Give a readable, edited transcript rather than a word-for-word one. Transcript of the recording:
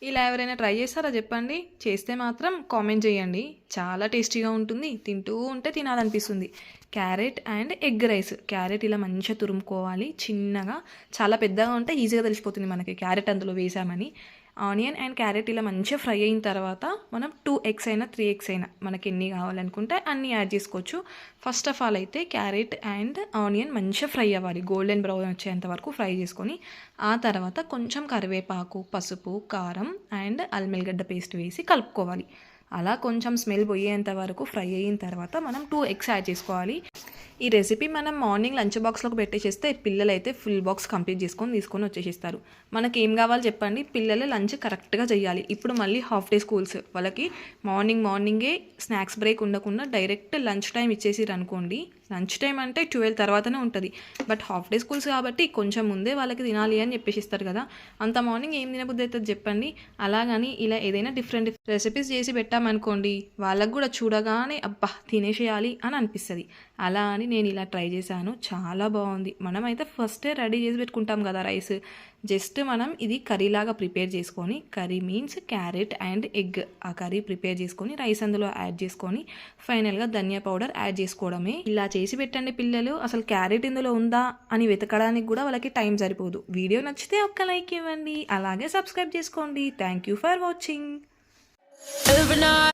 ఇలా ఎవరైనా ట్రై చేస్తారా చెప్పండి? చేస్తే మాత్రం కామెంట్ చేయండి. చాలా టేస్టీగా ఉంటుంది. తింటూ ఉంటే తినాలనిపిస్తుంది. Carrot and egg rice. Carrot ఇలా మంచిగా తురుముకోవాలి చిన్నగా. చాలా పెద్దగా ఉంటే ఈజీగా తెలిసిపోతుంది మనకి క్యారెట్ అందులో వేసామని. ఆనియన్ అండ్ క్యారెట్ ఇలా మంచిగా ఫ్రై అయిన తర్వాత మనం 2 ఎగ్స్ అయినా 3 ఎగ్స్ అయినా మనకి ఎన్ని కావాలనుకుంటే అన్ని యాడ్ చేసుకోవచ్చు. ఫస్ట్ ఆఫ్ ఆల్ అయితే క్యారెట్ అండ్ ఆనియన్ మంచిగా ఫ్రై అవ్వాలి. గోల్డెన్ బ్రౌన్ వచ్చేంత వరకు ఫ్రై చేసుకొని ఆ తర్వాత కొంచెం కరివేపాకు, పసుపు, కారం అండ్ అల్లం వెల్లిగడ్డ పేస్ట్ వేసి కలుపుకోవాలి. అలా కొంచెం స్మెల్ పోయేంత వరకు ఫ్రై అయిన తర్వాత మనం 2 ఎగ్స్ యాడ్ చేసుకోవాలి. ఈ రెసిపీ మనం మార్నింగ్ లంచ్ బాక్స్లోకి పెట్టేసేస్తే పిల్లలు అయితే ఫుల్ బాక్స్ కంప్లీట్ తీసుకొని వచ్చేసేస్తారు. మనకి ఏం కావాలి చెప్పండి? పిల్లలు లంచ్ కరెక్ట్గా చేయాలి. ఇప్పుడు మళ్ళీ హాఫ్ డే స్కూల్స్ వాళ్ళకి మార్నింగే స్నాక్స్ బ్రేక్ ఉండకుండా డైరెక్ట్ లంచ్ టైం ఇచ్చేసిరు అనుకోండి. లంచ్ టైం అంటే 12 తర్వాతనే ఉంటుంది. బట్ హాఫ్ డే స్కూల్స్ కాబట్టి కొంచెం ముందే వాళ్ళకి తినాలి అని చెప్పేసి ఇస్తారు కదా. అంత మార్నింగ్ ఏం తినబుద్ధి అవుతుంది చెప్పండి? అలాగని ఇలా ఏదైనా డిఫరెంట్ రెసిపీస్ చేసి పెట్టామనుకోండి, వాళ్ళకు కూడా చూడగానే అబ్బా తినేసేయాలి అని అనిపిస్తుంది. అలా అని నేను ఇలా ట్రై చేశాను. చాలా బాగుంది. మనమైతే ఫస్టే రెడీ చేసి పెట్టుకుంటాం కదా రైస్. జస్ట్ మనం ఇది కర్రీలాగా ప్రిపేర్ చేసుకొని, curry means carrot and egg, ఆ కర్రీ ప్రిపేర్ చేసుకొని రైస్ అందులో యాడ్ చేసుకొని ఫైనల్గా ధనియా పౌడర్ యాడ్ చేసుకోవడమే. ఇలా చేసి పెట్టండి పిల్లలు. అసలు క్యారెట్ ఇందులో ఉందా అని వెతకడానికి కూడా వాళ్ళకి టైం సరిపోదు. వీడియో నచ్చితే ఒక్క లైక్ ఇవ్వండి, అలాగే సబ్స్క్రైబ్ చేసుకోండి. Thank you for watching.